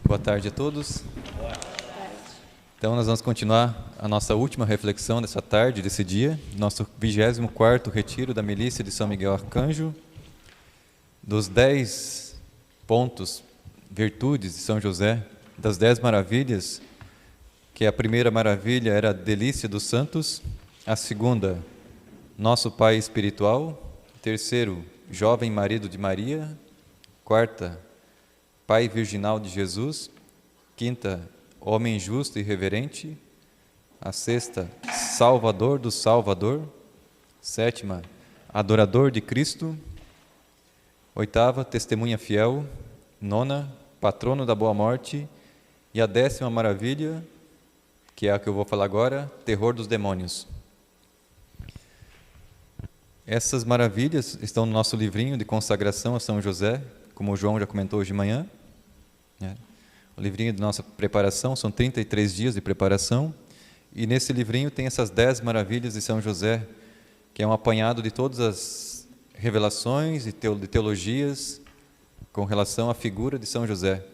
Boa tarde a todos. Então, nós vamos continuar a nossa última reflexão dessa tarde, desse dia, nosso 24º retiro da milícia de São Miguel Arcanjo, dos 10 pontos, virtudes de São José, das 10 maravilhas, que a primeira maravilha era a delícia dos santos, a segunda, nosso pai espiritual, terceiro, jovem marido de Maria, quarta, pai virginal de Jesus, quinta, homem justo e reverente, a sexta, salvador do Salvador, sétima, adorador de Cristo, oitava, testemunha fiel, nona, patrono da boa morte, e a 10ª maravilha, que é a que eu vou falar agora, terror dos demônios. Essas maravilhas estão no nosso livrinho de consagração a São José, como o João já comentou hoje de manhã. O livrinho de nossa preparação, são 33 dias de preparação, e nesse livrinho tem essas 10 maravilhas de São José, que é um apanhado de todas as revelações e de teologias com relação à figura de São José.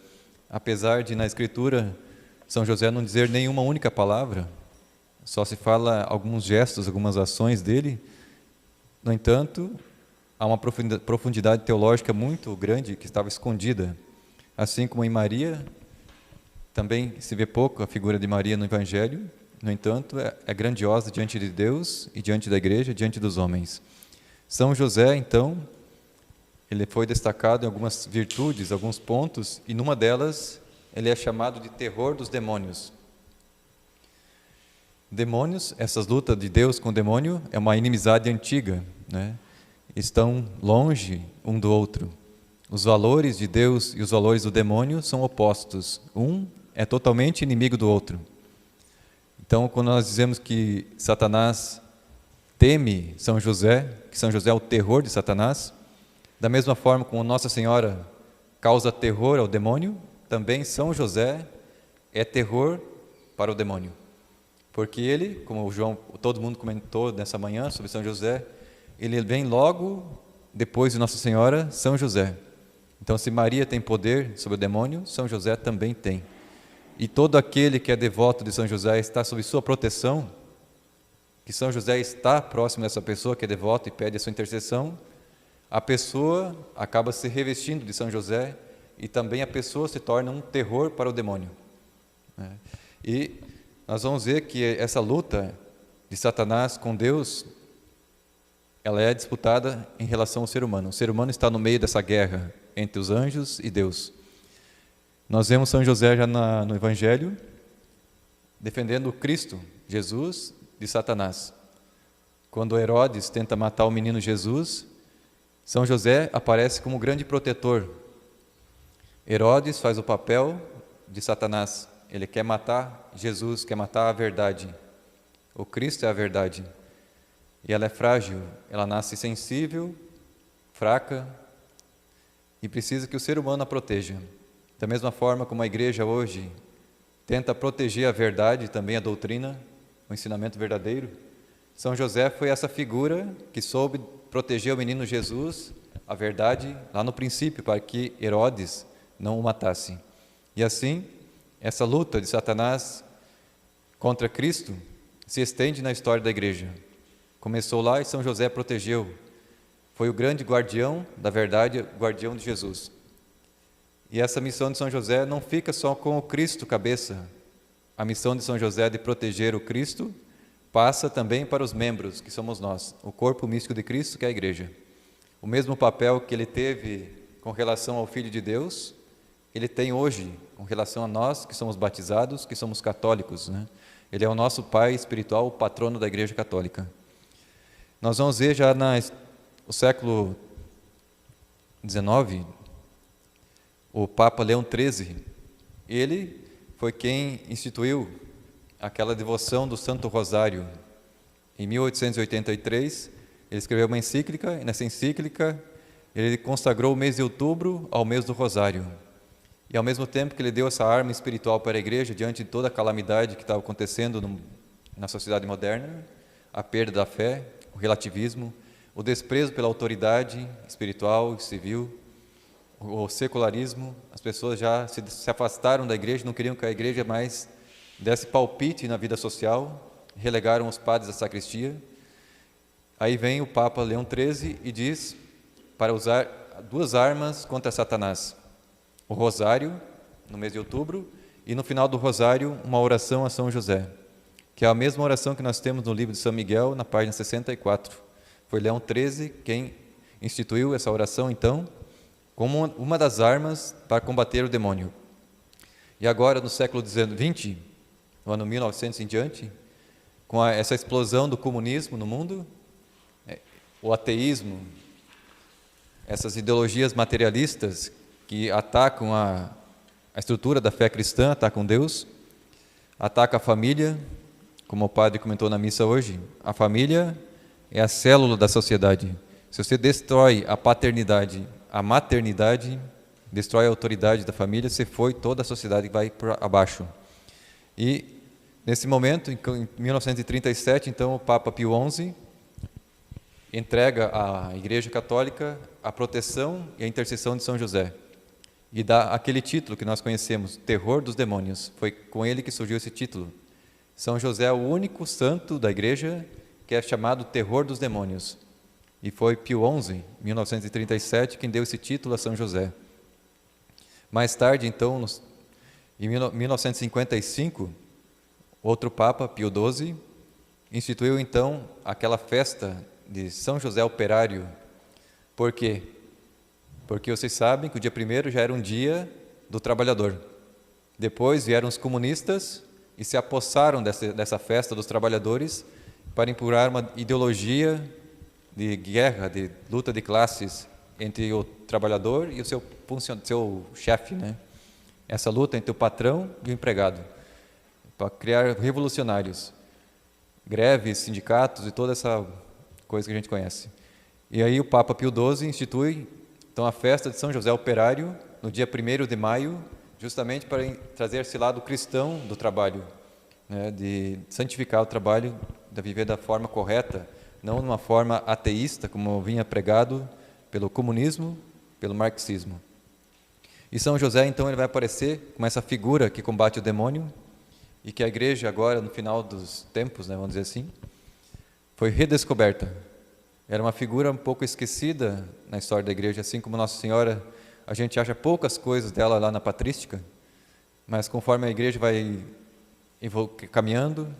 Apesar de na Escritura São José não dizer nenhuma única palavra, só se fala alguns gestos, algumas ações dele, no entanto, há uma profundidade teológica muito grande que estava escondida. Assim como em Maria, também se vê pouco a figura de Maria no Evangelho, no entanto, é grandiosa diante de Deus e diante da Igreja, diante dos homens. São José, então, ele foi destacado em algumas virtudes, alguns pontos, e numa delas ele é chamado de terror dos demônios. Demônios, essas lutas de Deus com o demônio, é uma inimizade antiga, né? Estão longe um do outro. Os valores de Deus e os valores do demônio são opostos. Um é totalmente inimigo do outro. Então, quando nós dizemos que Satanás teme São José, que São José é o terror de Satanás, da mesma forma como Nossa Senhora causa terror ao demônio, também São José é terror para o demônio. Porque ele, como o João, todo mundo comentou nessa manhã sobre São José, ele vem logo depois de Nossa Senhora, São José. Então, se Maria tem poder sobre o demônio, São José também tem. E todo aquele que é devoto de São José está sob sua proteção, que São José está próximo dessa pessoa que é devota e pede a sua intercessão, a pessoa acaba se revestindo de São José e também a pessoa se torna um terror para o demônio. E nós vamos ver que essa luta de Satanás com Deus, ela é disputada em relação ao ser humano. O ser humano está no meio dessa guerra entre os anjos e Deus. Nós vemos São José já no Evangelho defendendo o Cristo, Jesus, de Satanás. Quando Herodes tenta matar o menino Jesus, São José aparece como grande protetor. Herodes faz o papel de Satanás. Ele quer matar Jesus, quer matar a verdade. O Cristo é a verdade. E ela é frágil, ela nasce sensível, fraca, e precisa que o ser humano a proteja. Da mesma forma como a igreja hoje tenta proteger a verdade, também a doutrina, o ensinamento verdadeiro, São José foi essa figura que soube proteger o menino Jesus, a verdade, lá no princípio, para que Herodes não o matasse. E assim, essa luta de Satanás contra Cristo se estende na história da igreja. Começou lá e São José protegeu. Foi o grande guardião da verdade, guardião de Jesus. E essa missão de São José não fica só com o Cristo cabeça. A missão de São José de proteger o Cristo passa também para os membros, que somos nós, o corpo místico de Cristo, que é a igreja. O mesmo papel que ele teve com relação ao Filho de Deus, ele tem hoje com relação a nós, que somos batizados, que somos católicos, né? Ele é o nosso pai espiritual, o patrono da Igreja Católica. Nós vamos ver já no século XIX, o Papa Leão XIII, ele foi quem instituiu aquela devoção do Santo Rosário. Em 1883, ele escreveu uma encíclica, e nessa encíclica ele consagrou o mês de outubro ao mês do Rosário. E ao mesmo tempo que ele deu essa arma espiritual para a igreja, diante de toda a calamidade que estava acontecendo na sociedade moderna, a perda da fé, o relativismo, o desprezo pela autoridade espiritual e civil, o secularismo, as pessoas já se afastaram da igreja, não queriam que a igreja mais desse palpite na vida social, relegaram os padres à sacristia. Aí vem o Papa Leão XIII e diz para usar duas armas contra Satanás: o rosário, no mês de outubro, e no final do rosário, uma oração a São José, que é a mesma oração que nós temos no livro de São Miguel, na página 64. Foi Leão XIII quem instituiu essa oração, então, como uma das armas para combater o demônio. E agora, no século XX, no ano 1900 em diante, com essa explosão do comunismo no mundo, o ateísmo, essas ideologias materialistas que atacam a estrutura da fé cristã, atacam Deus, atacam a família, como o padre comentou na missa hoje. A família é a célula da sociedade. Se você destrói a paternidade, a maternidade, destrói a autoridade da família, você foi, toda a sociedade vai por abaixo. E nesse momento, em 1937, então, o Papa Pio XI entrega à Igreja Católica a proteção e a intercessão de São José. E dá aquele título que nós conhecemos, Terror dos Demônios. Foi com ele que surgiu esse título. São José é o único santo da Igreja que é chamado Terror dos Demônios. E foi Pio XI, 1937, quem deu esse título a São José. Mais tarde, então, em 1955, outro Papa, Pio XII, instituiu então aquela festa de São José Operário. Por quê? Porque vocês sabem que o dia 1º já era um dia do trabalhador. Depois vieram os comunistas e se apossaram dessa festa dos trabalhadores para impor uma ideologia de guerra, de luta de classes entre o trabalhador e o seu chefe, né? Essa luta entre o patrão e o empregado, para criar revolucionários, greves, sindicatos e toda essa coisa que a gente conhece. E aí o Papa Pio XII institui então a festa de São José Operário no dia 1º de maio, justamente para trazer esse lado cristão do trabalho, né, de santificar o trabalho, de viver da forma correta, não de uma forma ateísta, como vinha pregado pelo comunismo, pelo marxismo. E São José, então, ele vai aparecer como essa figura que combate o demônio e que a igreja agora, no final dos tempos, né, vamos dizer assim, foi redescoberta. Era uma figura um pouco esquecida na história da igreja, assim como Nossa Senhora, a gente acha poucas coisas dela lá na patrística, mas conforme a igreja vai caminhando,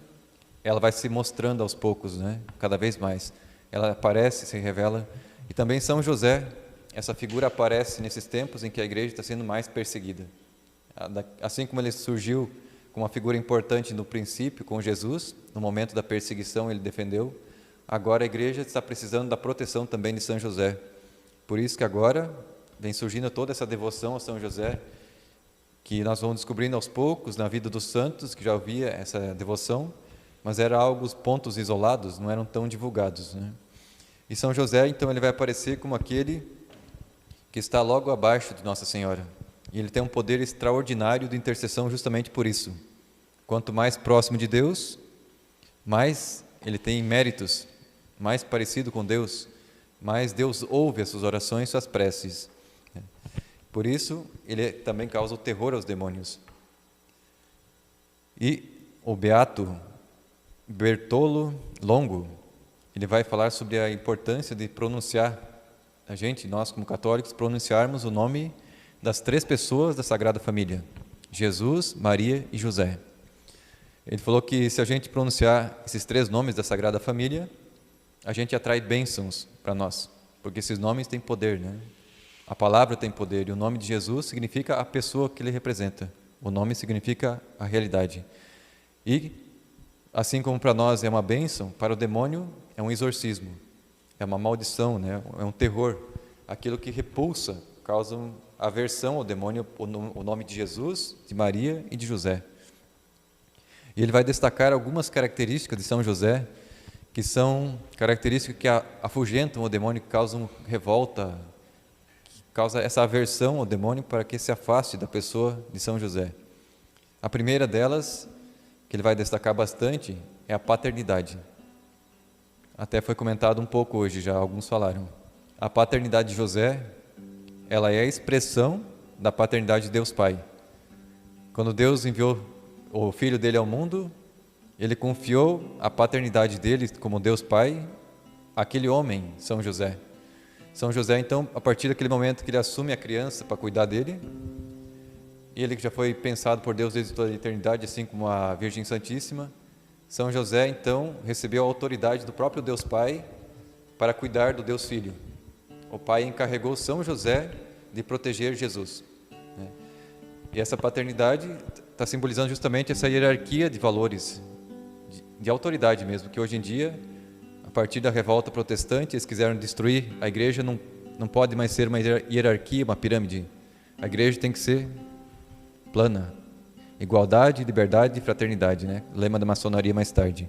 ela vai se mostrando aos poucos, né? Cada vez mais. Ela aparece, se revela. E também São José, essa figura aparece nesses tempos em que a igreja está sendo mais perseguida. Assim como ele surgiu como uma figura importante no princípio, com Jesus, no momento da perseguição ele defendeu, agora a igreja está precisando da proteção também de São José. Por isso que agora vem surgindo toda essa devoção a São José, que nós vamos descobrindo aos poucos na vida dos santos, que já havia essa devoção, mas eram alguns pontos isolados, não eram tão divulgados, né? E São José, então, ele vai aparecer como aquele que está logo abaixo de Nossa Senhora. E ele tem um poder extraordinário de intercessão justamente por isso. Quanto mais próximo de Deus, mais ele tem méritos, mais parecido com Deus, mais Deus ouve as suas orações, suas preces. Por isso, ele também causa o terror aos demônios. E o beato Bertolo Longo, ele vai falar sobre a importância de pronunciar, nós como católicos, pronunciarmos o nome das 3 pessoas da Sagrada Família, Jesus, Maria e José. Ele falou que se a gente pronunciar esses 3 nomes da Sagrada Família, a gente atrai bênçãos para nós, porque esses nomes têm poder, né? A palavra tem poder, e o nome de Jesus significa a pessoa que ele representa. O nome significa a realidade. E, assim como para nós é uma bênção, para o demônio é um exorcismo, é uma maldição, né? É um terror. Aquilo que repulsa, causa aversão ao demônio, o nome de Jesus, de Maria e de José. E ele vai destacar algumas características de São José, que são características que afugentam o demônio, que causam revolta, que causam essa aversão ao demônio para que se afaste da pessoa de São José. A primeira delas, que ele vai destacar bastante, é a paternidade. Até foi comentado um pouco hoje, já alguns falaram. A paternidade de José ela é a expressão da paternidade de Deus Pai. Quando Deus enviou o Filho dele ao mundo, Ele confiou a paternidade dele como Deus Pai àquele homem, São José. São José, então, a partir daquele momento que ele assume a criança para cuidar dele, ele que já foi pensado por Deus desde toda a eternidade, assim como a Virgem Santíssima, São José, então, recebeu a autoridade do próprio Deus Pai para cuidar do Deus Filho. O Pai encarregou São José de proteger Jesus. E essa paternidade está simbolizando justamente essa hierarquia de valores, de autoridade mesmo, que hoje em dia, a partir da revolta protestante, eles quiseram destruir a igreja, não pode mais ser uma hierarquia, uma pirâmide. A igreja tem que ser plana. Igualdade, liberdade e fraternidade, né? Lema da maçonaria mais tarde.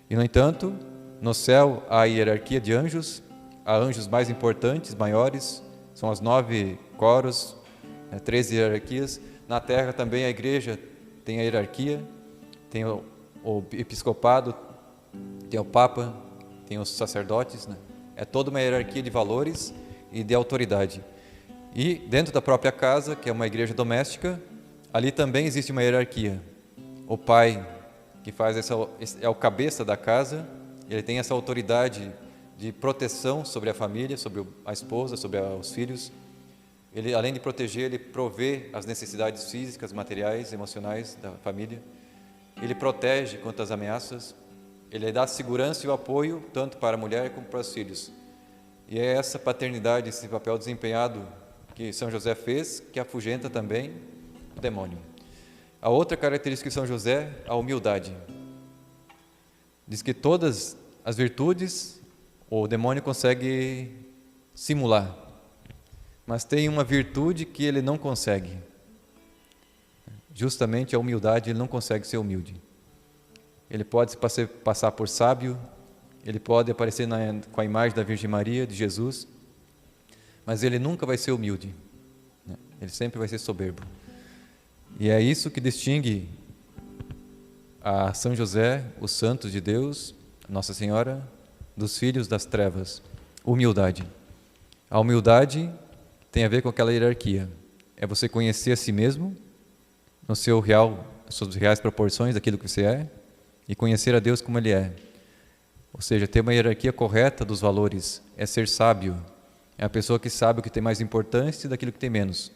E, no entanto, no céu há a hierarquia de anjos, há anjos mais importantes, maiores, são os 9 coros, 13 hierarquias. Na terra também a igreja tem a hierarquia, tem o episcopado, tem o papa, tem os sacerdotes, né? É toda uma hierarquia de valores e de autoridade. E dentro da própria casa, que é uma igreja doméstica, ali também existe uma hierarquia. O pai, que faz é o cabeça da casa, ele tem essa autoridade de proteção sobre a família, sobre a esposa, sobre os filhos. Ele, além de proteger, ele provê as necessidades físicas, materiais, emocionais da família. Ele protege contra as ameaças. Ele dá segurança e o apoio tanto para a mulher como para os filhos. E é essa paternidade, esse papel desempenhado que São José fez, que afugenta também o demônio. A outra característica de São José, a humildade. Diz que todas as virtudes o demônio consegue simular, mas tem uma virtude que ele não consegue. Justamente a humildade, ele não consegue ser humilde. Ele pode se passar por sábio, ele pode aparecer com a imagem da Virgem Maria, de Jesus, mas ele nunca vai ser humilde. Ele sempre vai ser soberbo. E é isso que distingue a São José, os santos de Deus, Nossa Senhora, dos filhos das trevas. Humildade. A humildade tem a ver com aquela hierarquia. É você conhecer a si mesmo, no seu real, nas suas reais proporções daquilo que você é, e conhecer a Deus como Ele é. Ou seja, ter uma hierarquia correta dos valores, é ser sábio. É a pessoa que sabe o que tem mais importância daquilo que tem menos.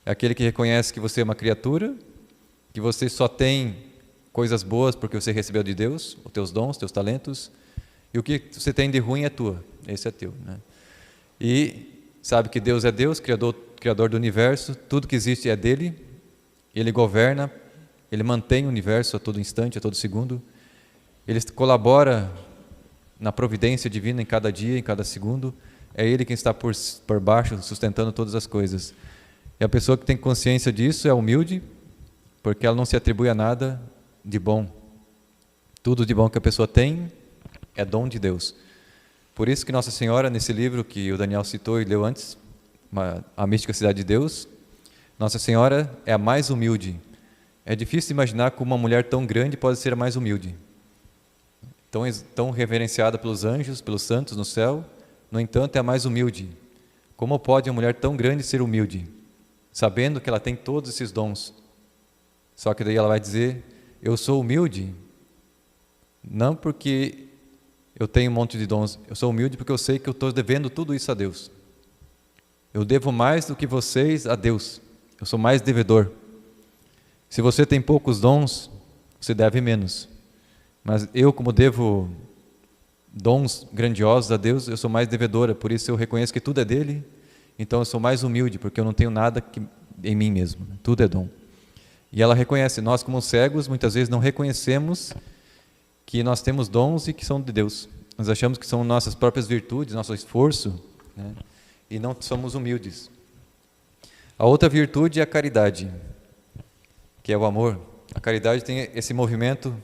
É aquele que reconhece que você é uma criatura, que você só tem coisas boas porque você recebeu de Deus, os teus dons, os teus talentos, e o que você tem de ruim é tua, esse é teu, né? E sabe que Deus é Deus, criador do universo, tudo que existe é dele, Ele governa, Ele mantém o universo a todo instante, a todo segundo, Ele colabora na providência divina em cada dia, em cada segundo, é Ele quem está por baixo, sustentando todas as coisas. E a pessoa que tem consciência disso é humilde, porque ela não se atribui a nada de bom. Tudo de bom que a pessoa tem é dom de Deus. Por isso que Nossa Senhora, nesse livro que o Daniel citou e leu antes, A Mística Cidade de Deus, Nossa Senhora é a mais humilde. É difícil imaginar como uma mulher tão grande pode ser a mais humilde. Tão reverenciada pelos anjos, pelos santos no céu, no entanto é a mais humilde. Como pode uma mulher tão grande ser humilde? Sabendo que ela tem todos esses dons. Só que daí ela vai dizer, eu sou humilde, não porque eu tenho um monte de dons, eu sou humilde porque eu sei que eu estou devendo tudo isso a Deus. Eu devo mais do que vocês a Deus, eu sou mais devedor. Se você tem poucos dons, você deve menos. Mas eu, como devo dons grandiosos a Deus, eu sou mais devedora, por isso eu reconheço que tudo é dele. Então eu sou mais humilde, porque eu não tenho nada em mim mesmo, tudo é dom. E ela reconhece, nós como cegos, muitas vezes não reconhecemos que nós temos dons e que são de Deus. Nós achamos que são nossas próprias virtudes, nosso esforço, né? E não somos humildes. A outra virtude é a caridade, que é o amor. A caridade tem esse movimento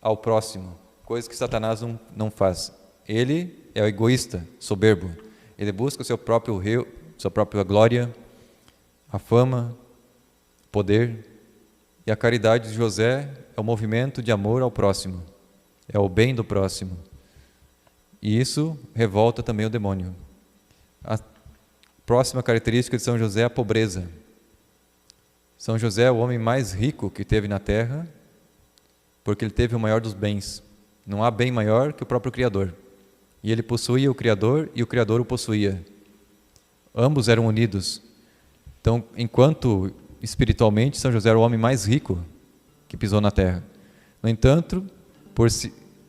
ao próximo, coisa que Satanás não faz. Ele é o egoísta, soberbo. Ele busca o seu próprio eu, sua própria glória, a fama, poder. E a caridade de José é o movimento de amor ao próximo, é o bem do próximo. E isso revolta também o demônio. próxima característica de São José é a pobreza. São José é o homem mais rico que teve na terra, porque ele teve o maior dos bens. Não há bem maior que o próprio Criador. E ele possuía o Criador e o Criador o possuía. Ambos eram unidos. Então, enquanto espiritualmente, São José era o homem mais rico que pisou na terra. No entanto,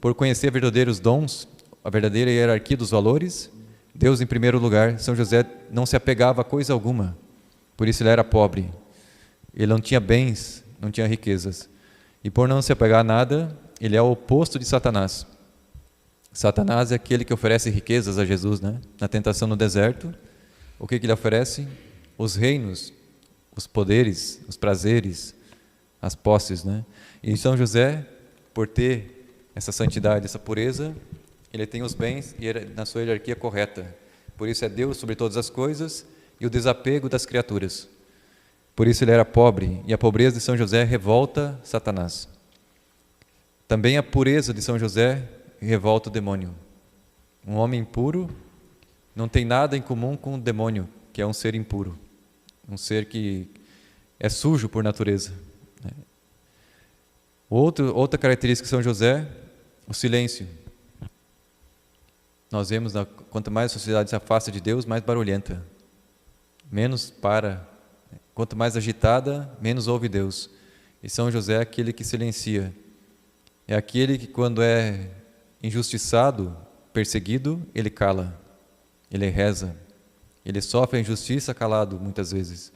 por conhecer verdadeiros dons, a verdadeira hierarquia dos valores, Deus em primeiro lugar, São José não se apegava a coisa alguma. Por isso ele era pobre. Ele não tinha bens, não tinha riquezas. E por não se apegar a nada, ele é o oposto de Satanás. Satanás é aquele que oferece riquezas a Jesus, né? Na tentação no deserto, o que ele oferece? Os reinos, os poderes, os prazeres, as posses, né? E São José, por ter essa santidade, essa pureza, ele tem os bens e na sua hierarquia correta. Por isso é Deus sobre todas as coisas e o desapego das criaturas. Por isso ele era pobre, e a pobreza de São José revolta Satanás. Também a pureza de São José revolta o demônio. Um homem impuro não tem nada em comum com o demônio, que é um ser impuro, um ser que é sujo por natureza. Outra característica de São José, o silêncio. Nós vemos, quanto mais a sociedade se afasta de Deus, mais barulhenta, menos para. Quanto mais agitada, menos ouve Deus. E São José é aquele que silencia. É aquele que, quando é injustiçado, perseguido, ele cala, ele reza, ele sofre a injustiça calado muitas vezes.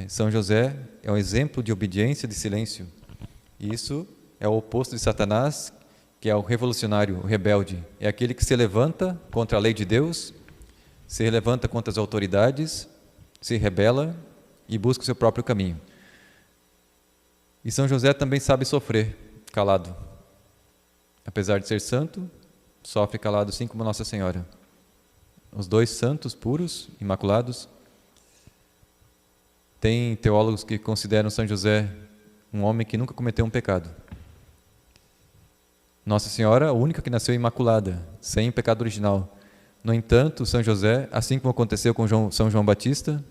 São José é um exemplo de obediência, de silêncio. E isso é o oposto de Satanás, que é o revolucionário, o rebelde. É aquele que se levanta contra a lei de Deus, se levanta contra as autoridades, se rebela e busca o seu próprio caminho. E São José também sabe sofrer, calado. Apesar de ser santo, sofre calado, assim como Nossa Senhora. Os dois santos, puros, imaculados. Tem teólogos que consideram São José um homem que nunca cometeu um pecado. Nossa Senhora, a única que nasceu imaculada, sem pecado original. No entanto, São José, assim como aconteceu com São João Batista,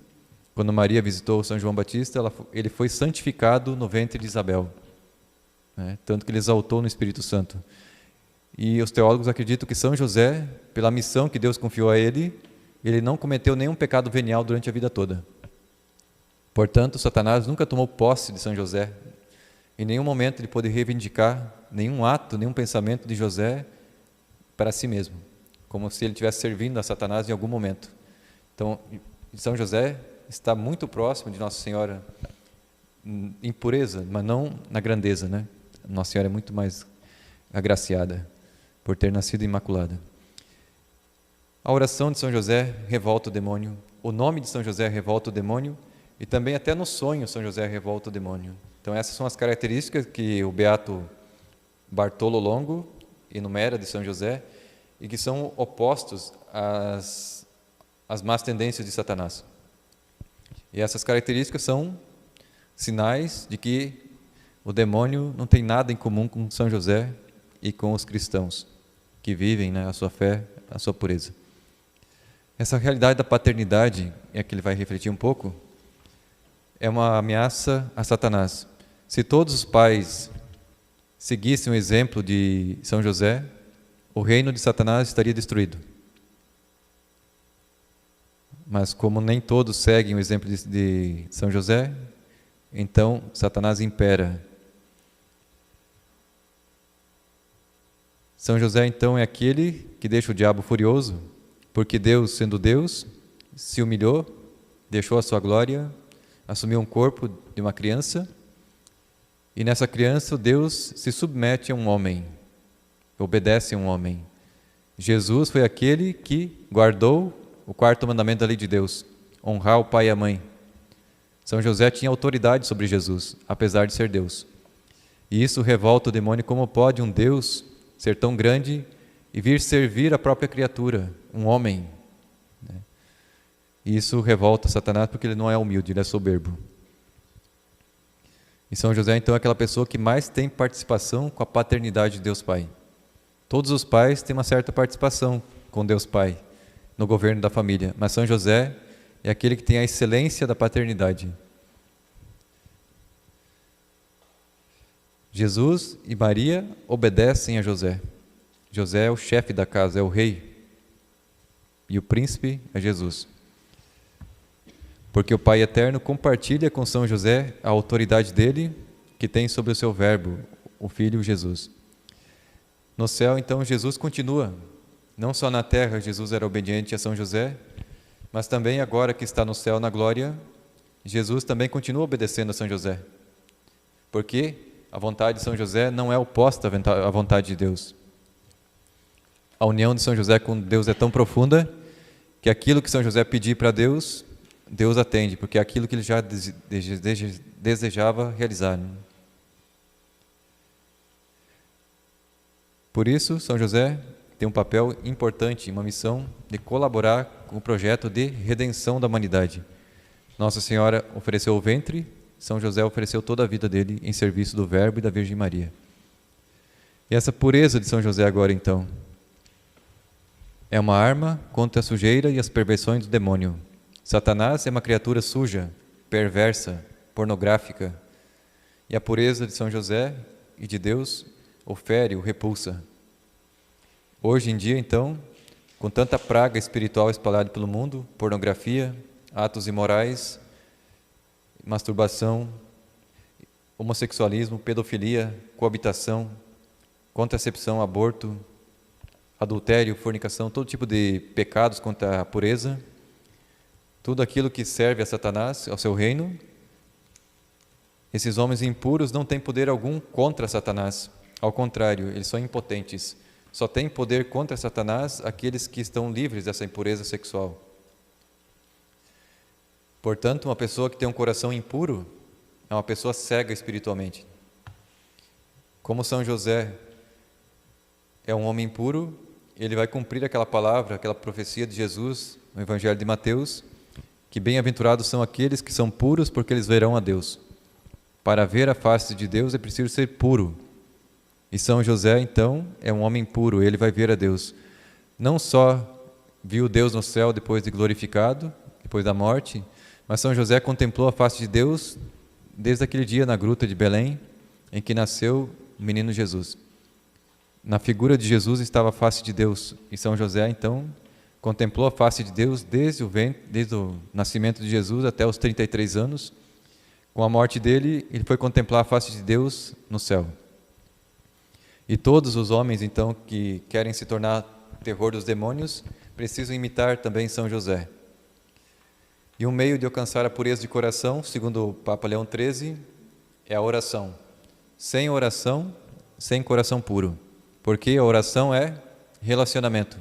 quando Maria visitou São João Batista, ele foi santificado no ventre de Isabel, tanto que ele exaltou no Espírito Santo. E os teólogos acreditam que São José, pela missão que Deus confiou a ele não cometeu nenhum pecado venial durante a vida toda. Portanto, Satanás nunca tomou posse de São José. Em nenhum momento ele pôde reivindicar nenhum ato, nenhum pensamento de José para si mesmo, como se ele estivesse servindo a Satanás em algum momento. Então, São José está muito próximo de Nossa Senhora em pureza, mas não na grandeza, né? Nossa Senhora é muito mais agraciada por ter nascido imaculada. A oração de São José revolta o demônio, o nome de São José revolta o demônio, e também até no sonho São José revolta o demônio. Então essas são as características que o beato Bartolo Longo enumera de São José e que são opostos às más tendências de Satanás. E essas características são sinais de que o demônio não tem nada em comum com São José e com os cristãos que vivem, a sua fé, a sua pureza. Essa realidade da paternidade, é que ele vai refletir um pouco, é uma ameaça a Satanás. Se todos os pais seguissem o exemplo de São José, o reino de Satanás estaria destruído. Mas como nem todos seguem o exemplo de São José, então Satanás impera. São José, então, é aquele que deixa o diabo furioso, porque Deus, sendo Deus, se humilhou, deixou a sua glória, assumiu um corpo de uma criança, e nessa criança Deus se submete a um homem, obedece a um homem. Jesus foi aquele que guardou o quarto mandamento da lei de Deus, honrar o pai e a mãe. São José tinha autoridade sobre Jesus, apesar de ser Deus. E isso revolta o demônio. Como pode um Deus ser tão grande e vir servir a própria criatura, um homem? E isso revolta Satanás porque ele não é humilde, ele é soberbo. E São José, então, é aquela pessoa que mais tem participação com a paternidade de Deus Pai. Todos os pais têm uma certa participação com Deus Pai no governo da família, mas São José é aquele que tem a excelência da paternidade. Jesus e Maria obedecem a José. José é o chefe da casa, é o rei. E o príncipe é Jesus. Porque o Pai Eterno compartilha com São José a autoridade dele, que tem sobre o seu verbo, o Filho Jesus. No céu, então, Jesus continua. Não só na terra Jesus era obediente a São José, mas também agora que está no céu, na glória, Jesus também continua obedecendo a São José. Porque a vontade de São José não é oposta à vontade de Deus. A união de São José com Deus é tão profunda que aquilo que São José pedir para Deus, Deus atende, porque é aquilo que ele já desejava realizar. Por isso, São José tem um papel importante, uma missão de colaborar com o projeto de redenção da humanidade. Nossa Senhora ofereceu o ventre, São José ofereceu toda a vida dele em serviço do Verbo e da Virgem Maria. E essa pureza de São José agora, então, é uma arma contra a sujeira e as perversões do demônio. Satanás é uma criatura suja, perversa, pornográfica. E a pureza de São José e de Deus o fere, o repulsa. Hoje em dia, então, com tanta praga espiritual espalhada pelo mundo, pornografia, atos imorais, masturbação, homossexualismo, pedofilia, coabitação, contracepção, aborto, adultério, fornicação, todo tipo de pecados contra a pureza, tudo aquilo que serve a Satanás, ao seu reino, esses homens impuros não têm poder algum contra Satanás. Ao contrário, eles são impotentes. Só tem poder contra Satanás aqueles que estão livres dessa impureza sexual. Portanto, uma pessoa que tem um coração impuro é uma pessoa cega espiritualmente. Como São José é um homem impuro, ele vai cumprir aquela palavra, aquela profecia de Jesus no Evangelho de Mateus, que bem-aventurados são aqueles que são puros, porque eles verão a Deus. Para ver a face de Deus é preciso ser puro. E São José, então, é um homem puro, ele vai ver a Deus. Não só viu Deus no céu depois de glorificado, depois da morte, mas São José contemplou a face de Deus desde aquele dia na gruta de Belém, em que nasceu o menino Jesus. Na figura de Jesus estava a face de Deus, e São José, então, contemplou a face de Deus desde o nascimento de Jesus até os 33 anos. Com a morte dele, ele foi contemplar a face de Deus no céu. E todos os homens, então, que querem se tornar terror dos demônios, precisam imitar também São José. E um meio de alcançar a pureza de coração, segundo o Papa Leão XIII, é a oração. Sem oração, sem coração puro. Porque a oração é relacionamento.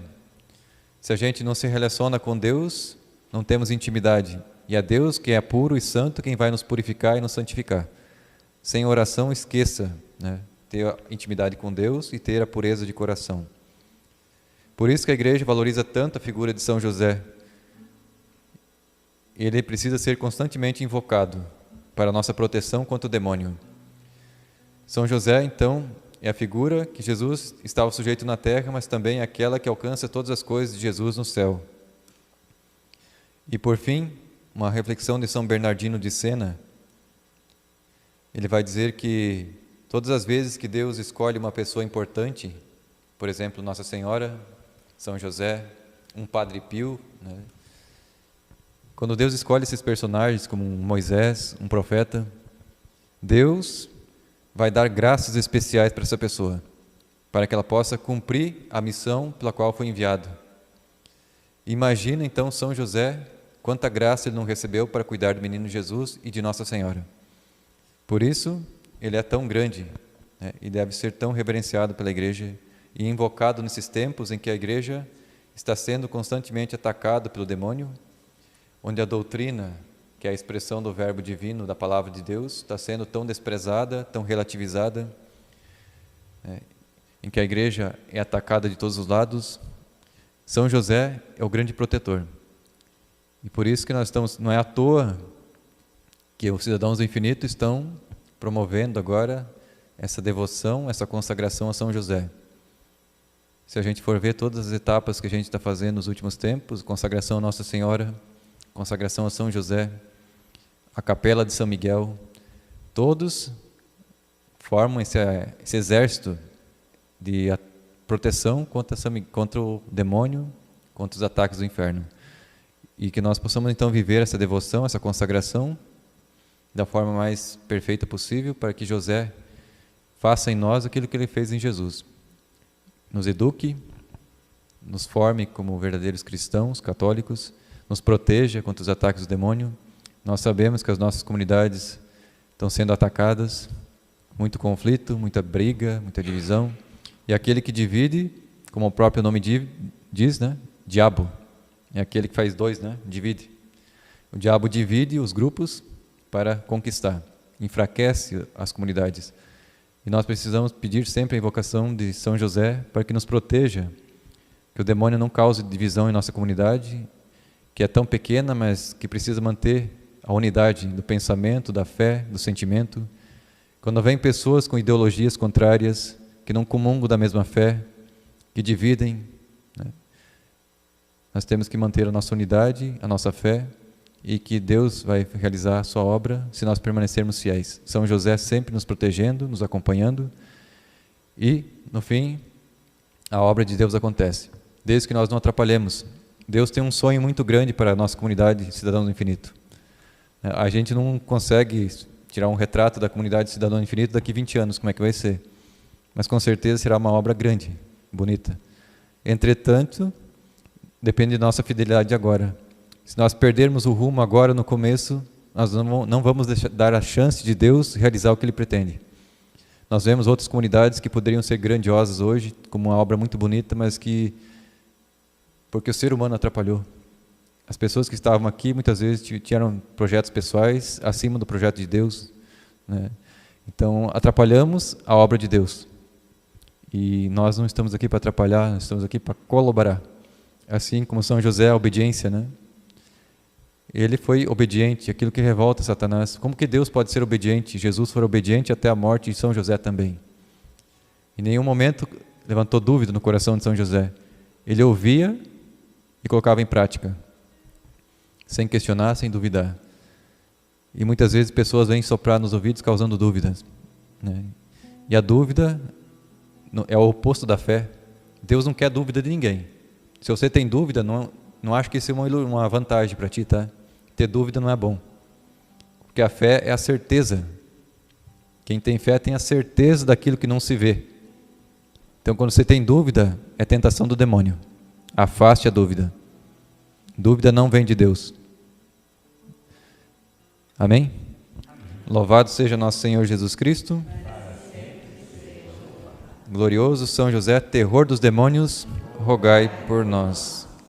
Se a gente não se relaciona com Deus, não temos intimidade. E é Deus que é puro e santo quem vai nos purificar e nos santificar. Sem oração, esqueça, né? Ter a intimidade com Deus e ter a pureza de coração. Por isso que a Igreja valoriza tanto a figura de São José. Ele precisa ser constantemente invocado para a nossa proteção contra o demônio. São José, então, é a figura que Jesus estava sujeito na terra, mas também é aquela que alcança todas as coisas de Jesus no céu. E por fim, uma reflexão de São Bernardino de Sena. Ele vai dizer que todas as vezes que Deus escolhe uma pessoa importante, por exemplo, Nossa Senhora, São José, um Padre Pio, né? Quando Deus escolhe esses personagens como Moisés, um profeta, Deus vai dar graças especiais para essa pessoa, para que ela possa cumprir a missão pela qual foi enviado. Imagina então São José, quanta graça ele não recebeu para cuidar do menino Jesus e de Nossa Senhora. Por isso, ele é tão grande, né, e deve ser tão reverenciado pela Igreja e invocado nesses tempos em que a Igreja está sendo constantemente atacada pelo demônio, onde a doutrina, que é a expressão do Verbo divino, da Palavra de Deus, está sendo tão desprezada, tão relativizada, em que a Igreja é atacada de todos os lados. São José é o grande protetor. E por isso que nós estamos, não é à toa que os cidadãos do infinito estão promovendo agora essa devoção, essa consagração a São José. Se a gente for ver todas as etapas que a gente está fazendo nos últimos tempos, consagração a Nossa Senhora, consagração a São José, a capela de São Miguel, todos formam esse exército de proteção contra o demônio, contra os ataques do inferno. E que nós possamos então viver essa devoção, essa consagração da forma mais perfeita possível, para que José faça em nós aquilo que ele fez em Jesus. Nos eduque, nos forme como verdadeiros cristãos, católicos, nos proteja contra os ataques do demônio. Nós sabemos que as nossas comunidades estão sendo atacadas, muito conflito, muita briga, muita divisão. E aquele que divide, como o próprio nome diz, né? Diabo. É aquele que faz dois, né? Divide. O diabo divide os grupos para conquistar, enfraquece as comunidades. E nós precisamos pedir sempre a invocação de São José para que nos proteja, que o demônio não cause divisão em nossa comunidade, que é tão pequena, mas que precisa manter a unidade do pensamento, da fé, do sentimento. Quando vem pessoas com ideologias contrárias, que não comungam da mesma fé, que dividem, né? Nós temos que manter a nossa unidade, a nossa fé, e que Deus vai realizar a sua obra se nós permanecermos fiéis. São José sempre nos protegendo, nos acompanhando, e, no fim, a obra de Deus acontece. Desde que nós não atrapalhemos. Deus tem um sonho muito grande para a nossa comunidade Cidadãos do Infinito. A gente não consegue tirar um retrato da comunidade Cidadão do Infinito daqui 20 anos, como é que vai ser. Mas com certeza será uma obra grande, bonita. Entretanto, depende de nossa fidelidade agora. Se nós perdermos o rumo agora no começo, nós não vamos dar a chance de Deus realizar o que Ele pretende. Nós vemos outras comunidades que poderiam ser grandiosas hoje, como uma obra muito bonita, mas que, porque o ser humano atrapalhou. As pessoas que estavam aqui, muitas vezes, tinham projetos pessoais acima do projeto de Deus, né? Então, atrapalhamos a obra de Deus. E nós não estamos aqui para atrapalhar, nós estamos aqui para colaborar. Assim como São José, a obediência, né? Ele foi obediente, aquilo que revolta Satanás. Como que Deus pode ser obediente? Jesus foi obediente até a morte, e São José também. Em nenhum momento levantou dúvida no coração de São José. Ele ouvia e colocava em prática, sem questionar, sem duvidar. E muitas vezes pessoas vêm soprar nos ouvidos causando dúvidas, né? E a dúvida é o oposto da fé. Deus não quer dúvida de ninguém. Se você tem dúvida, não acho que isso é uma vantagem para ti, tá? Ter dúvida não é bom. Porque a fé é a certeza. Quem tem fé tem a certeza daquilo que não se vê. Então, quando você tem dúvida, é tentação do demônio. Afaste a dúvida. Dúvida não vem de Deus. Amém? Louvado seja nosso Senhor Jesus Cristo. Glorioso São José, terror dos demônios, rogai por nós.